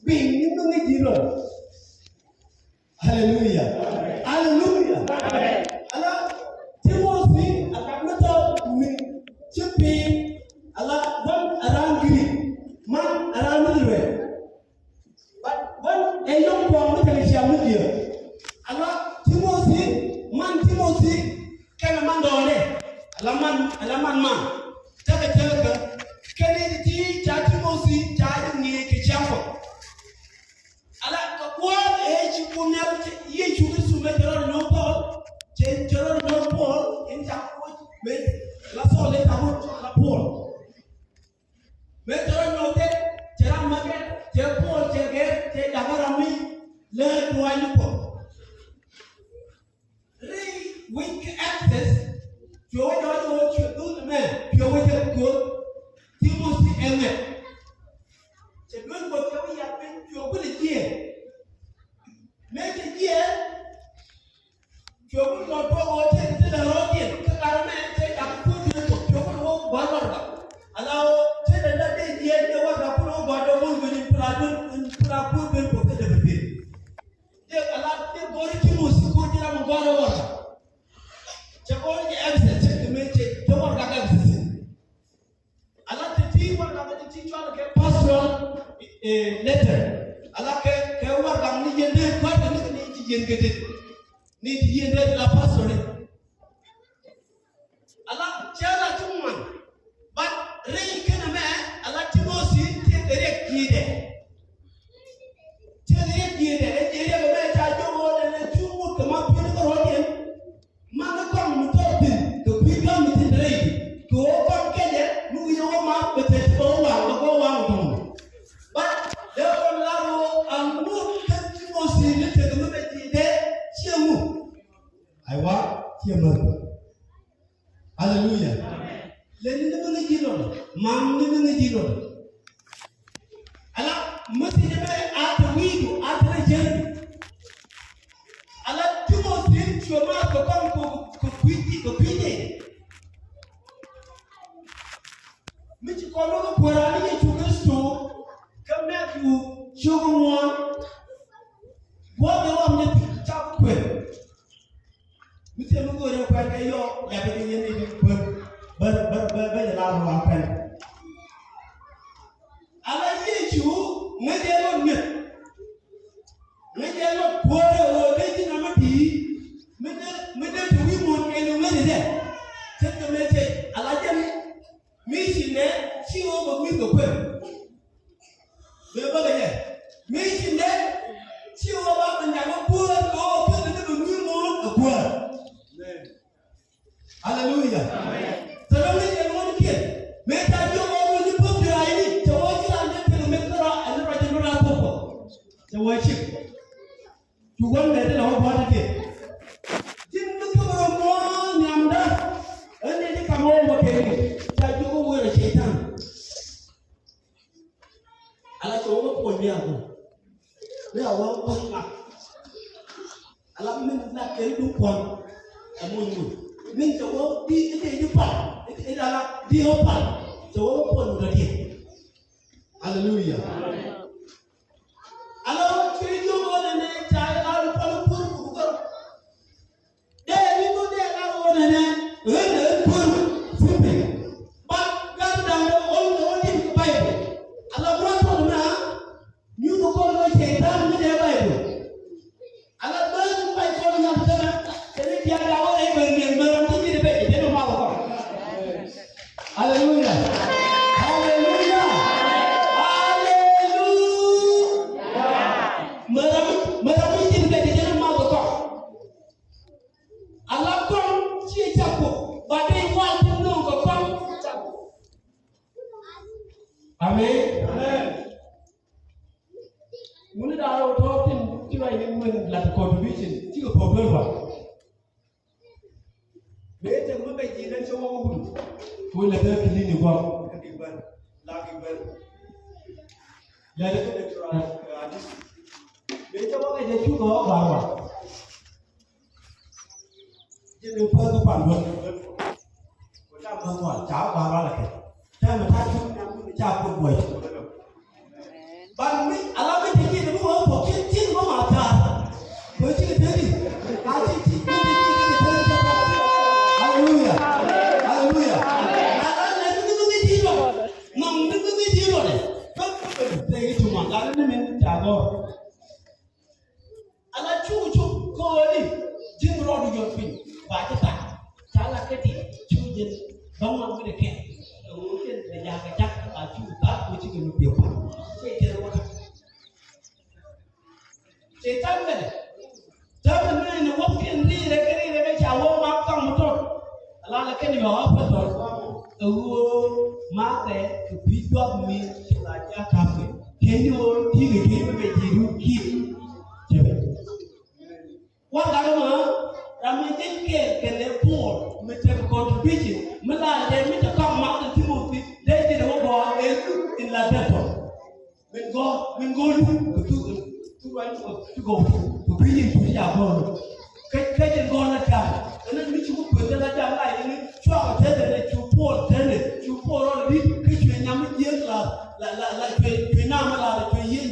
Being in the Nigerian. Hallelujah. Hallelujah. Allah, Timothy, Akamata, Chippy, Allah, one around Giri, man around the way. But when a young boy look at his young media, Allah, Timothy, can a man do it? Alaman man. Taka, Kennedy, Timothy, Chad, near Kichafo. Allah, what age you will never ye choose to make your no Paul, change your no Paul in Japan with Lasso let out Paul. Make your no day, Jeram Market, Paul, take Davarami, learn why you go. Weak access to what you do the man, you will get good, Timothy and men. The good work we have been to a good year. Make it year. You will not go take the road in. Take a good year to your one. Allow take another year. They want to put over the woman in Pradun and put a good bill for the baby. They allow them go to Timothy, go to them and go to water. Check all the evidence, check the message, don't want to get evidence. I like the team, I like the teacher, I get pastoral letter. I like a work on the end, quite a little need to hear that pastoral. I like Jana to one, but Ray can a man, I like to go see, take the red key there. Tell the red key there, and you have a man, I don't want to two more come up with the audience. Man, come to talk to become it in the rain. To open Kenya, moving over with the go on. But there are Laro and more testimony to the movement there. I want Tiamu. Hallelujah. Let me never get on. Man, never get on. Allah, must be at the window, at the journey. Allah, Timothy, to a man to come to Pini. Mitch Colonel Purani to the store, come back to show one. What the one that chap with? Mr. Mugo, Pagayo, everything but the last one pen. Allah, you, when they don't get. When they are not poor or making a tea, when we want any there. Take the message, I like them. Meeting there, she over with the whip. The other day, meeting there, she over and never poor or put a little new more of poor. Hallelujah. So don't make them one kid. Make that you over the book your ID. So watch it and then make the rock and the right to run up. So watch it. You want that in our body again. Didn't look over one yamda, and then they come over again. That you go with a shaitan. I like to overpoint me. We are one point. I like me not get to one. Among you. Means the world be the part. It's a deal part. So overpoint again. Hallelujah. Hello, change your one and then child out of the there we go there now one and then but God down the old in the Bible. I love one now. You go call the Satan with the Bible. I love burn by calling up the Hallelujah. Amen. Amen. When I was talking to my contribution, it's a problem. Later, we may get into one. We let her clean the work. Let it later, what I did, you go over. You put the one. Without one, child, Barbara. Time to touch you, child, but me, I love it. they to Mangal in Jago. And I choose to call it Jim Roddy your feet by the time. Talakati, choose Bama with a can. The Yaka I choose that which you can be upon. Say it what. Say time. Tell me what can read a carry a warm up come to a lot of candy off a mother to pick up me like a cafe. Can you give me you keep? What I want, Ramadan can they pour, make a contribution. Mala, they meet a come out Timothy, they did a war in La Detta. When God to go to bring him to Yabon. Catching gone at time. And then which you put the light in it, try to tell it to pour, tell it, to pour on the kitchen and Yaman like Pinamala to Yin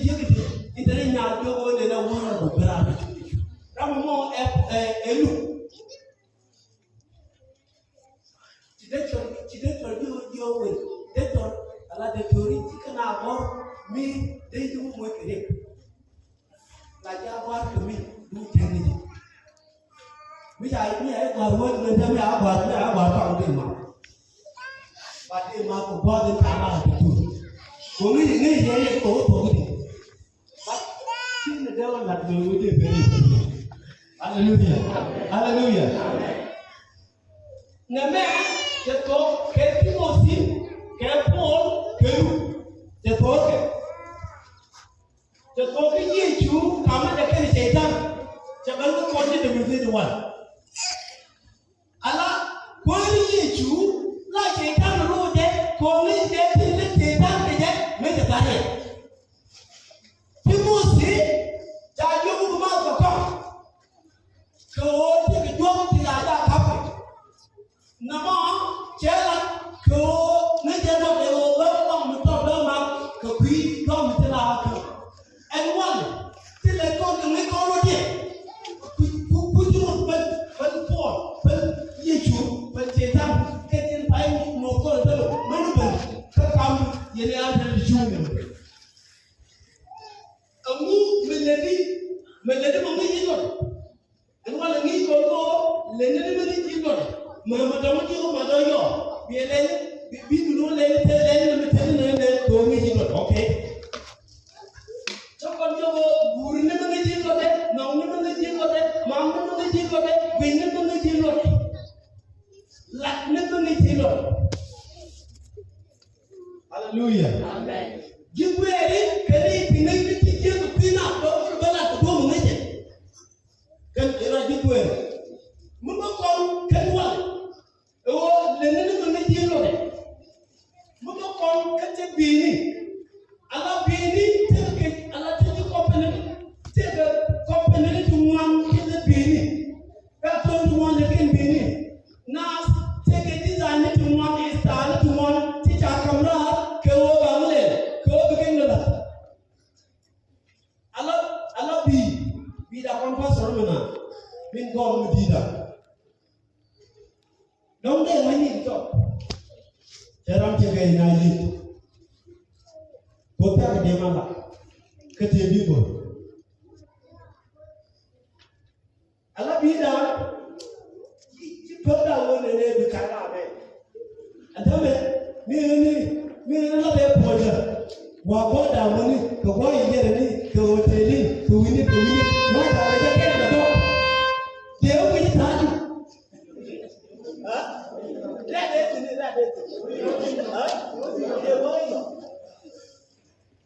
in the ring now, go in a world of gravity. Ramon Elu. She your way. They thought a lot of theory can have me, they do work it. Like I want to me, do technique. Which I work with them about them. But they might go bother time to do. Only the name go for it. But see the devil that will do it very. Hallelujah. Hallelujah. Now, man, just go, can people see? Can Paul do the talk? The talking you come at the Kenny Satan. Jamal wanted to be the one. Allah, when you like a town road there, calling that in the Satan again, make a target. People see that you must come. So, take a job to that happen. Nama, Chela, go, make a note, they will welcome the top of the Queen, come to the house. And one, till I go to make all of it. Put you on but four, but you, but they don't get in time, no good, no, come, you are the junior. A move, Melody, and one of me go, Lenny, Mamma, don't you, Mother, be a lady, be no lady, tell them, go me, okay. Hallelujah. Amen. You ready? Can you make it to the peanut butter to go with it? Can you ready? Mumma can one. Oh, the little material. Mumma can take beanie. Allah beanie, take it, Allah take the company to one in the beanie. That's only one that can beanie. Now, take a design to one, is started to one, teach our camera, go over there, go begin with that. Allah be the one person, been gone with either. Don't they when you talk? Jaram Jagay Nali. Kota Demala. Katibibo. Allah be that. Put that one in there to Karabe. And tell me, another porter. What bought that money? The boy in there, the hotel, to win it, not that I get the dog. They open it.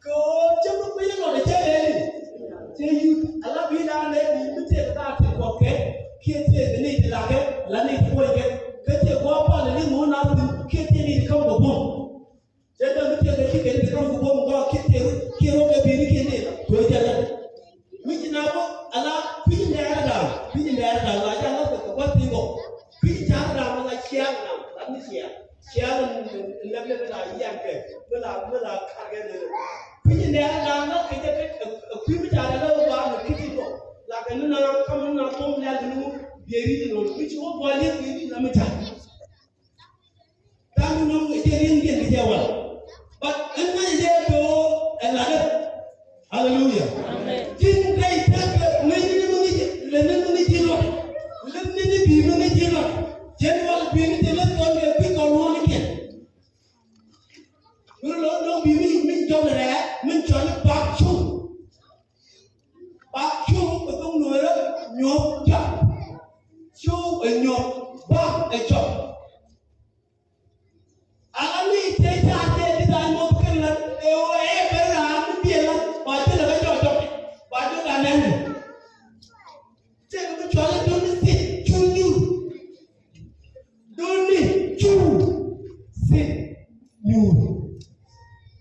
Go to the queen on the jelly. Tell you, I love you down there. You take that, okay? Can't take the need like it, Lanny boy get. Get your walk on the little moon, can't need to come to home. They don't take the ticket to come to home, go kill the baby. Which now, Allah, pin there down, like I love the what thing go. Pin down like Shia now, let me see. Shia and level like Yankee, will I carry pin there down, not get a creepy child over the kitchen door. Like another coming up home, like a new baby, which one boy is in the time. But in my day, go and like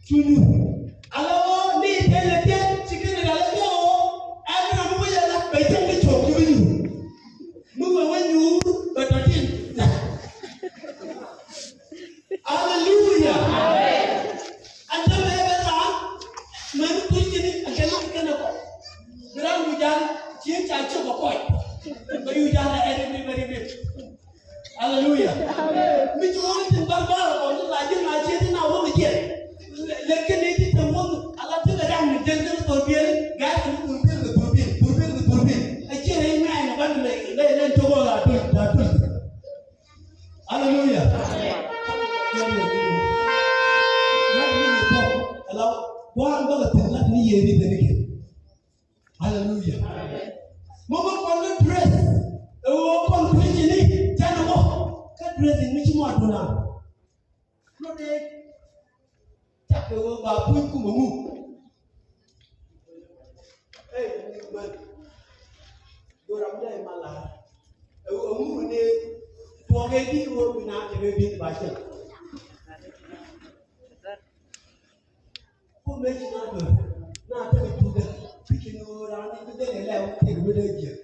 Chunu. Allow me tell again, chicken and allow. I'm not going to let me talk to you. Move when you, but I didn't. Hallelujah. And then I have a man preaching it again. Ground you done, change and chop a point. But you done every. Hallelujah. Me too, in Barbara, or the Latin, I said, now over here. Let me get the one, I love to the ram, the dental for beer, gas and the Purbin. I can't hang man, one day, let to go out. Hallelujah. Allow one dollar to let me hear it again. Hallelujah. Mama on the dress. Oh, on Christian, Janamo, cut dressing which more do now. No day. Tap over Pukumu. Hey, man. You're up there, my lad. A woman to a baby will be not a baby by him. Who makes you not do? Not to the picking around into the level, take with a year.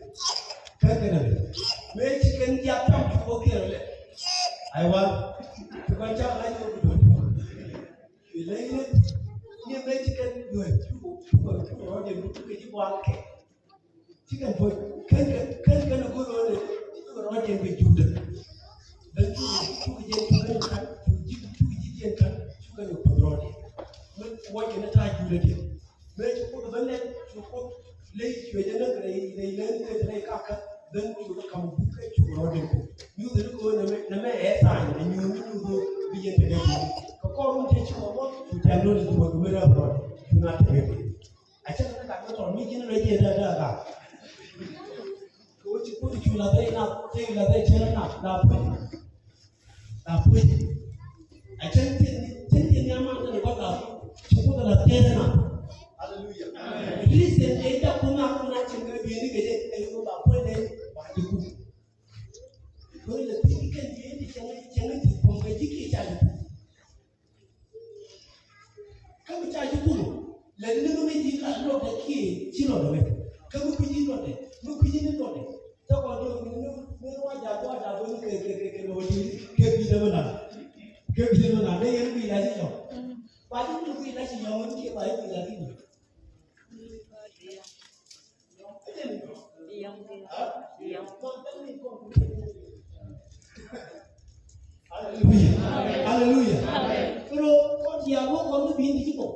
Make chicken get up to okay. I want to watch out like you lay it. You make chicken do it. Chicken put can go on it. Rotten with Judah. Then what can attack you again? Make you put the velvet to put late you they learn to make up. Then you come to Rodin. You go and make the man time and you will be at the game. According to what you can notice what the mirror brought, you not to it. I said, I got on me generated that. What you put it, you are there now, take that channel now, now put it. I can't take the amount of the water to put on a tenor. Hallelujah. At least the data come out and actually be indicated and you about when they buy the book. When the ticket can be indicated from the ticket, come to charge you. Let them make it not the key, children. Come to you on it. Look in it on it. Talk about no one that I don't get me the one. Get me the one. They will be as you know. But you will be as you know, you will be as you know. Hallelujah. Pero what you are going to be in the people.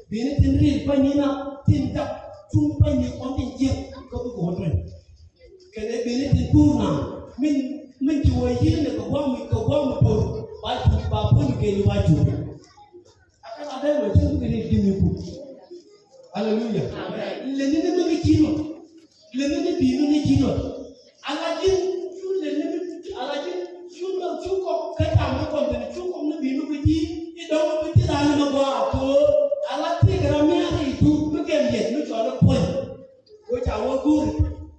Being in real panina, tin tap, two penny on the jet, go to water. Can they be in Puna? Mean to a year and go with the one boat, but to Babu get what you do. I can't ever tell you. Hallelujah. Let me make it you. Let me be in the kilo. Aladdin, you know, two cup, cut out the two on the beam with you don't put it on the bar. I like to take a minute to look at it, look on a point, which I will go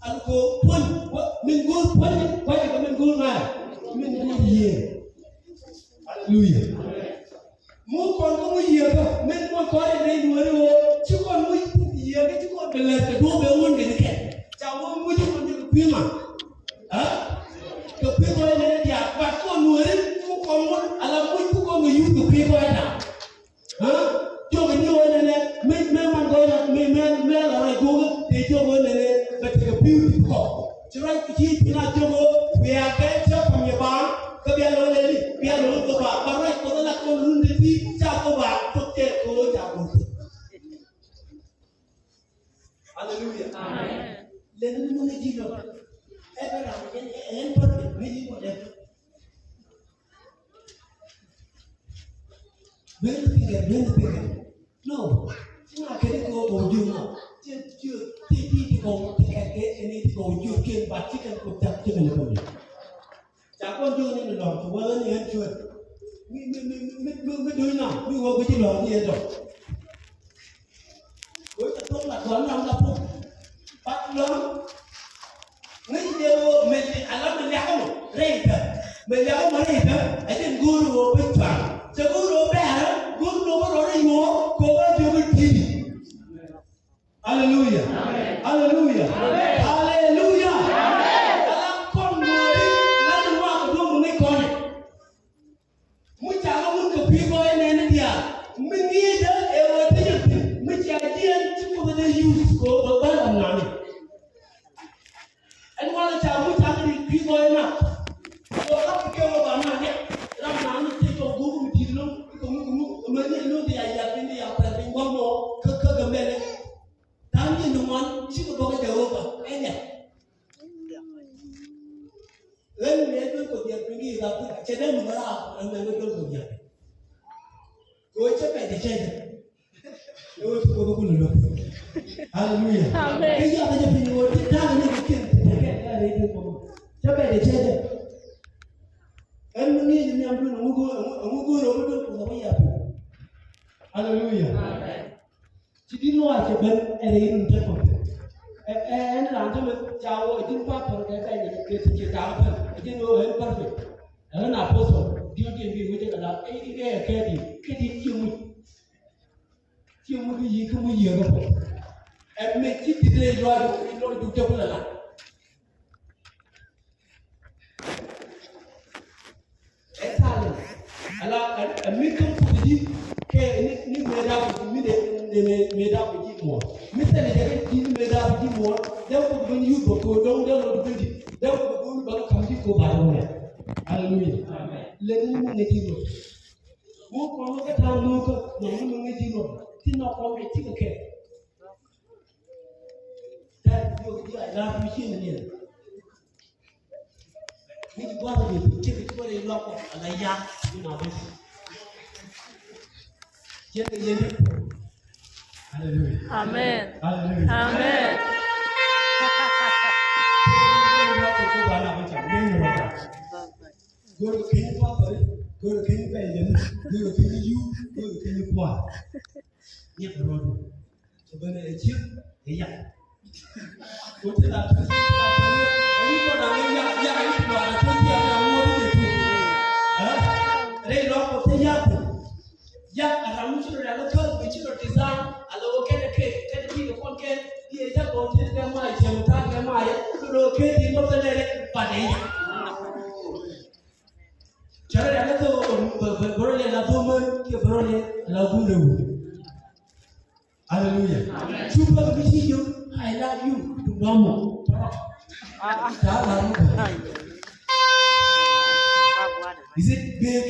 and go point. What mean good point? Why you come good man? Mean here. Hallelujah. More on here, men more call it in one. Two on which you get to go to let the door be one in the cat. Now, what would you want to be man? The people in the but one word, two common, I love what you come with you to people now. Joking you and make men go up, make men like Google, they joke on it, but the beautiful. To write the cheese in our job, we are better from your bar, we are alone the bar, but right for the lack of room, the tea, chapel bar, put their cold out. Hallelujah. Let me know the Jesus. Ever and perfect, really whatever. Very bigger. No, I can't go to you now. You go to get any go, you can, but you can put that chicken in the Japan doing in the Lord, well, and sure. We do now, we will be on the end. What's the problem? One on the phone. But no, when they were making a lot of level later, but the other later, I didn't go to a big one. So go to a bear, go to over Hallelujah. Hallelujah. Hallelujah. Alam kon ngori lan wa ko do mu ngi kon mu cha ga mun ko pi ko ne ne dia mi ngi da e wo te mu cha dia ti ko da use ko ba ba na ni an wala cha mu cha ga pi ko na ko ka ke wo ba na ne ram na ni ti ko go mu ti no ko mu ne no dia ya bi ni ya pa bi ngo mo ka ga mele dan ni no man chi ko ba ga wo ba enya len me do ko dia bi ni ga ta che de mu ra an me do ko dia ko che pe de che de yo ko ko ni lo hallelujah amen ke ya ta je bi ni wo ta ga ni ke ke ga re ko che pe de che de en ni ni am do mu go ro do ko ba ya hallelujah amen chỉ đi loài cho bên em đi đừng chết một em làm cho mình chào ở trên pháp phần cái này cái chỉ chào thôi ở trên người em perfect ở nào post điều kiện gì với cái đó cái gì chiêu một cái gì không có gì đâu em mới chỉ đi đây loài nó được cho cái là em sao rồi là em mới không có gì cái ni người nào cũng biết me da ko ji mo misali da ji me da ko ji mo da ko ban yu ko don da no bindi da ko ko ba kam ji ko ba no hallelujah amen le ni mo ngati no mo ko mo ka ta no ko no mo ngati no ti no ko me ti ko ke da yo ji ai la mi shi ne ni ko ba ni ti ko le lo ko ala ya ni na ba Hallelujah. Amen. Hallelujah. Amen. Go to King Papa, go to King Bayan, go to King You, go to King Qua. Yet the road. So when I chip, yeah. Go to that. Ya around to the other which you design, a located cake, can be the one can be a double to them, my Jamaica, my locate in the letter, but Charlie, I go, Berlin, a woman, Berlin, Laguna. Hallelujah. Super, we see you, I love you, to Mamo. Is it big?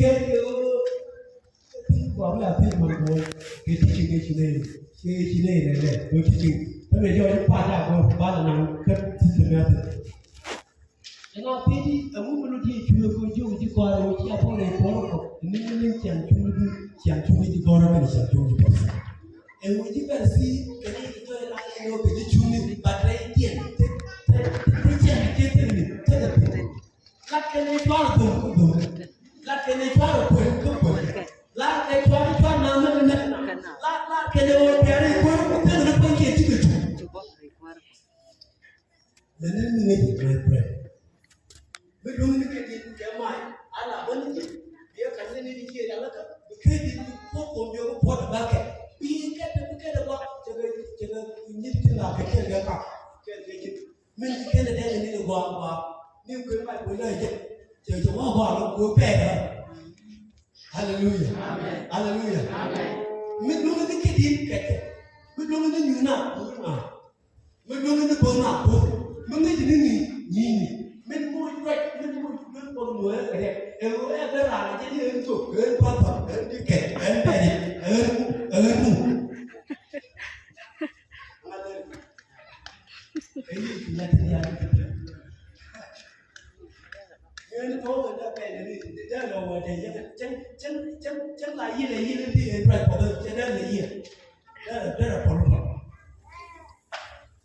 Và là thiên mà ngồi cái chương trình này này với chương trình nó về cho những khoa nhà của ba là nằm cấp system này cái nó thì ở mức độ gì chưa có chưa chỉ qua rồi chỉ là phong này có rồi nên chẳng chung đi qua rồi mình chẳng chung đi qua em muốn chỉ cần si cái này tôi là cái nó cái chung đi bắt lấy tiền thế chẳng cái tiền này thế là lát cái này qua rồi cũng lát cái này qua rồi cũng la e kwa na la ke le o pere ko te na ko ke ti ke le ne ni ni pre be do ni ke ti ke mai ala bon ni be ka ni ni ke ala ka ke ti ko bi ko ba ke bi ke da ba ke ni ti la ke ga ka ke min ke ne de ni ba ni ko mai ko le je wa ko pe Hallelujah. Amen. Hallelujah. Amen. Mình luôn cái gì kẹt, mình luôn cái như nào, mình luôn cái bông nào, mình cái gì nhìn, mình mua con muối cái này, em cái là cái gì em chụp cái quan phẩm, em đi kẹt, em cái gì, em cái gì là thế nào? Nên có người ta về này thì đó là ngoài này chân là gì thì phải có được cho nên là gì đó là phần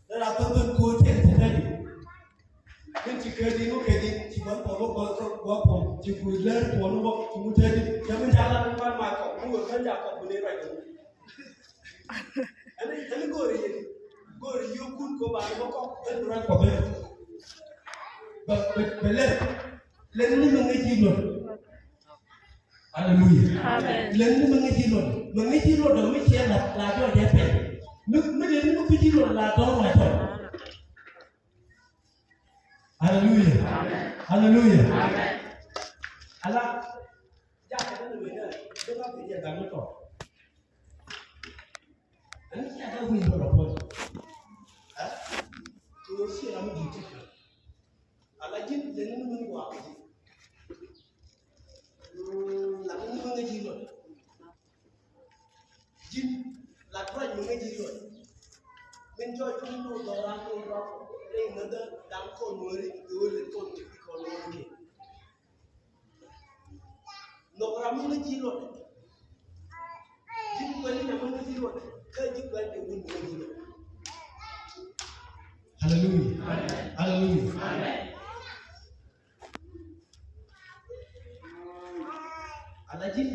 đó là tôi cố thế này nên chỉ cái gì nó cái gì chỉ vẫn có chỉ cùi lên của nó chỉ muốn thế đi cho mình ra là nó mà cậu người thân giả cậu này vậy anh ấy gọi yêu cún của bạn nó có tên ra của mình và lên ni mengaji gì luôn, hallelujah, amen. Lên ni mengaji luôn, dah mesti là cho đẹp. Mình đến cái gì rồi là đó ngoài thôi. Hallelujah. Hallelujah. Allah. Chắc cái người này, tôi có thể nhận rằng nó tốt. Anh sẽ đâu mình rồi thôi. Tôi sẽ làm gì chứ? Allah chính đến nó mới qua cái gì. Là nó mới gì rồi. Chính là cái những cái gì rồi. Bên cho chúng tôi đó là tôi đó. Đây nó đang còn mới lên còn chỉ còn mới gì. Nó làm những cái gì rồi. Chính quyền là những cái gì rồi. Cái chính quyền thì mình muốn gì rồi. Hallelujah. Hallelujah. Allah chính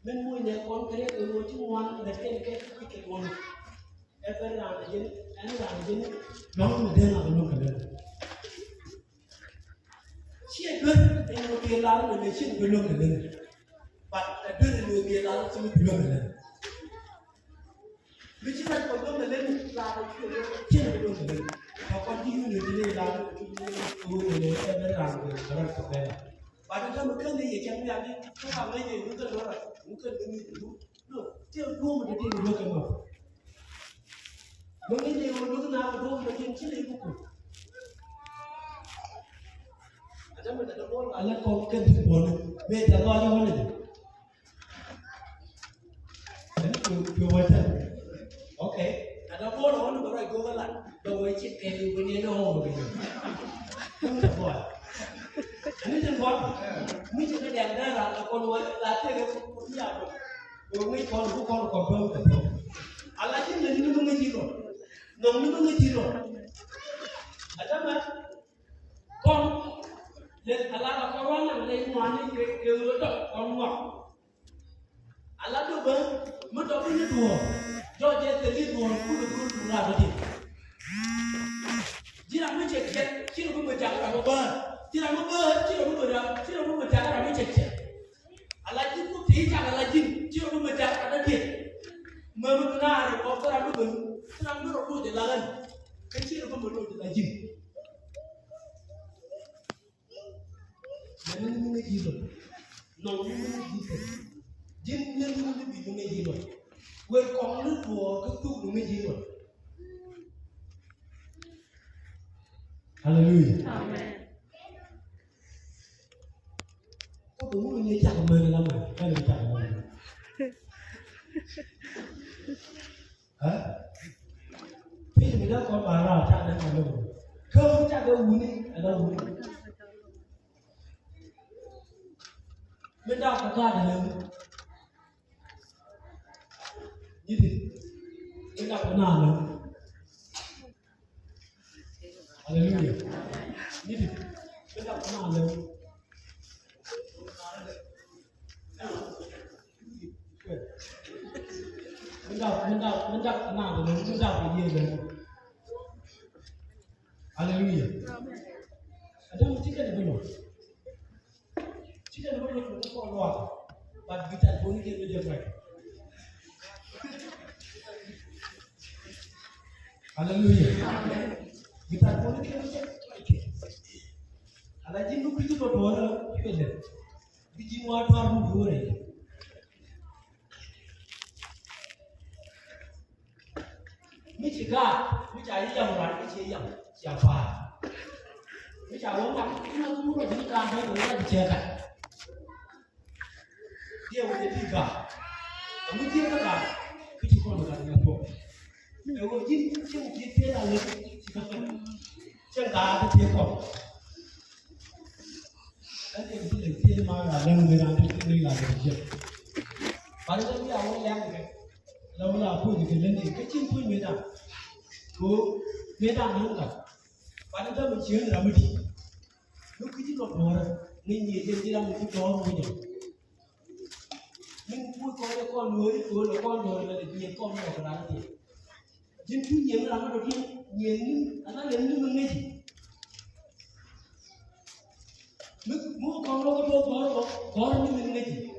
mình mua nhà con cái này mua chung ngoan để cái con em phải làm cái gì anh làm cái gì nó mình đem làm luôn cái này chia đơn anh mua tiền làm mình chia cái luôn cái này bạn đơn mua tiền làm chia cái luôn cái này vì chỉ cần còn luôn cái này làm cái chia cái luôn cái này và còn đi người đi làm cái này em phải làm cái này bạn cho một cái gì chẳng hạn đi không làm cái gì cũng cần đó rồi cũng cần cái gì cũng được chứ luôn mà đi được cái mà lúc cái gì mà lúc nào mà luôn mà đi chỉ lấy cũng được anh mình đã nói là anh còn cần gì buồn bây giờ lo cho mình đấy cứ vậy thôi ok anh đã nói nó rồi cô cái lại rồi chết em với nên nó hồ rồi không được rồi anh ấy con mấy chuyện cái đèn ra là con nói là thế cái cũng nhà rồi mấy con còn không được không anh là chính là những cái gì rồi những cái gì rồi anh biết mà con lên anh là con nói là lên ngoan đi kêu nó con ngọc anh là được không mới đó cái đùa do vậy thì đi đùa cũng là cái gì chỉ là mấy chuyện chỉ là mấy chuyện là bơ chỉ là một bơ chỉ là một bữa trả là mấy chuyện Allah chính cũng chỉ trả là chính chỉ là một trả là thiệt mà mình na rồi có sao mình rồi thì là lên cái chỉ là một bữa thì là chính nên cái gì rồi nó cái gì rồi chính nên cái bị cái gì rồi quên con nước của cái tu cái gì rồi Hallelujah. Amen. Có đúng như chẳng mình làm rồi, hay là chẳng mình. Hả? Khi mình đã có bà nào chẳng đến mà đâu. Không chẳng đâu uống đi, ở đâu uống đi. Mình đọc cả ca để lớn. Như thế. Mình đọc cái nào lớn. Hallelujah. Như thế. Mình đọc cái nào lớn. Mình đọc cái nào lớn. Mình đọc cái gì lớn. Hallelujah. Ở đây mình chỉ cần được một. Chỉ cần được một nó còn loạt. Bạn bị chặt bốn cái bây giờ vậy. Hallelujah. Bị chặt bốn cái bây giờ vậy. Ada jin lu itu dua itu deh. Biji water dua deh. Mấy cái dòng là mấy cái dòng phà. Mấy cái uống lắm nó cũng rồi chúng ta thấy người ta chơi cả. Dia udah tiga. Kamu dia kan? Kita pun ada yang tu. Kalau jin dia là lực chân đá cái tiếng của cái tiếng cái lịch thiên mà là lần người làm cái này là được gì bạn ấy bây giờ ông làm cái lâu là thôi thì cái lên thì cái chim thôi mới làm cố mới làm nữa cả bạn ấy cho mình chiếu là mình đi lúc cái chim lọt rồi nên nhìn trên chỉ là một cái đó thôi nhỉ mình vui con nuôi là con rồi là để nhìn con vào cái đá gì chính thứ nhiều là nó đầu tiên nhìn nó lên như mình nghe gì nước mua con nó có như mình nghe gì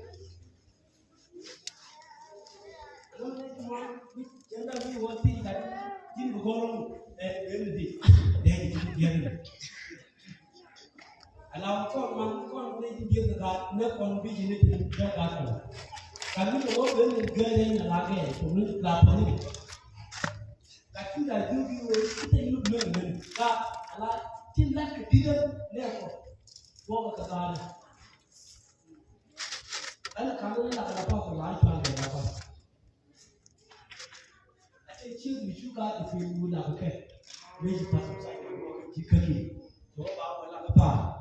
nó lên ngoài biết Enda we want to that you go on everything. Then you get it. Allow con play give the God, no con vision it in the God. Can you go when you get in a lage to look like money? That you that you look good. God, Allah, till that didn't therefore walk the God. And come in like a pop of life and the papa. I say, chill, you got if you would have a cat. Raise your pass. You can keep. So about like a pop.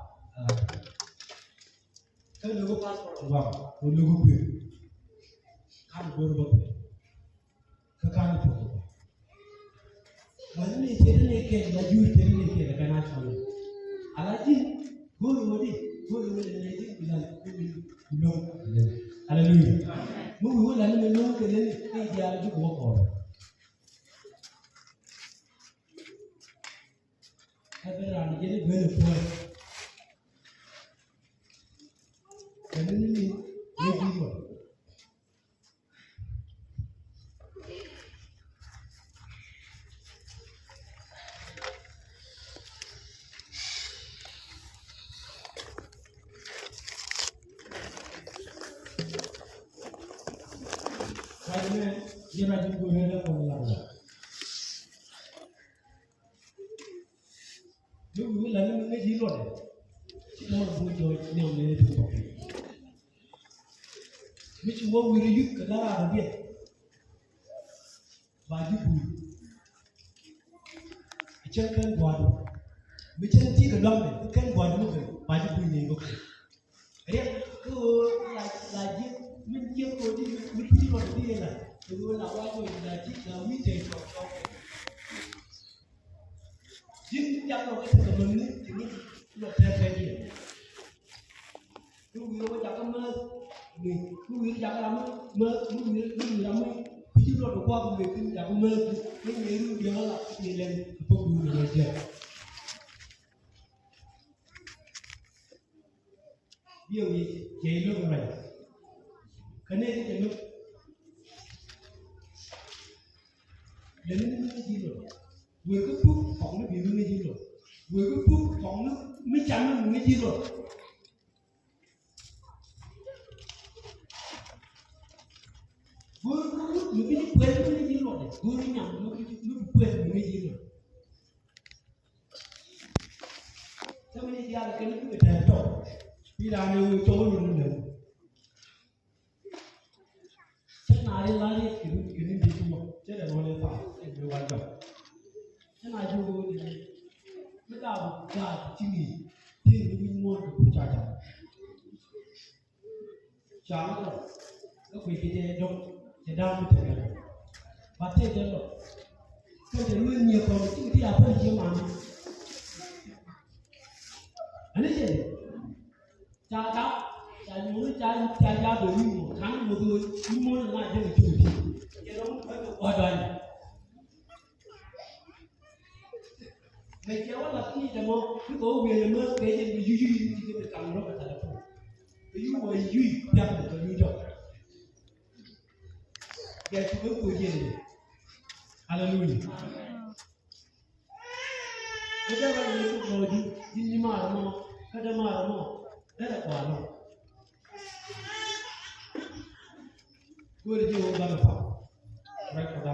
Cái logo passport vào, một logo quyền, các bạn bơm bơm, các bạn phụ thuộc. Mà những cái này cái là duy cái này cái là cái nào cho mình. Alaji, go đi, này là long, hallelujah. Muốn là mình long cái này cái gì là chúng có còn. Cái là cái này bên ngoài. Cái này mình gì rồi. Cái này giờ là chúng tôi đang làm là. Nếu là mình cái gì rồi. Nó vui rồi nhiều người được học. Which one will you get out of it? By you. A chicken one. Which is take a long way. Can one move by the winning. Okay. Like you, when you go to the dinner, you will allow you to meet a talk. You don't know what the money to meet your idea. You will have a month. Mình cứ chẳng lắm mơ cứ lắm ấy chứ nó được qua mình cứ chẳng mơ cái nhớ nhớ là đi lên không đủ để chơi điều gì chế nước này cái này thì chế nước đến cái gì rồi vừa cứ phút phỏng nó bị cái gì rồi vừa cứ phút phỏng nó mới chắn nó cái gì rồi vừa cứ những cái quên cái gì rồi vừa nhầm nó quên những cái gì rồi sao bây giờ là cái người thèm trộn đi làm như trốn luôn nữa chắc nào đi lại cái gì chung chắc là nó lên phải cái điều quan trọng chắc nào chung thì mới đào ra chỉ nghỉ thì mình mua được trả rồi nó quỳ cái gì đâu để đau như thế này, và thế cho nó, cái này luôn nhiều còn những cái nào phải chịu mà, anh ấy gì, cha cha đối với một tháng một người, nhưng muốn lại cho người chủ thì, cái đó phải được hoàn toàn, ngày kéo là cái gì mà, cứ có về là mơ cái gì mà duy thì cái cầm nó phải thật là, cái gì mà duy đẹp là cái duy rồi. Get to go again. Hallelujah. Kita kalau itu body, ini mana, kada mana, ada apa? Gua dia orang apa? Baik pada.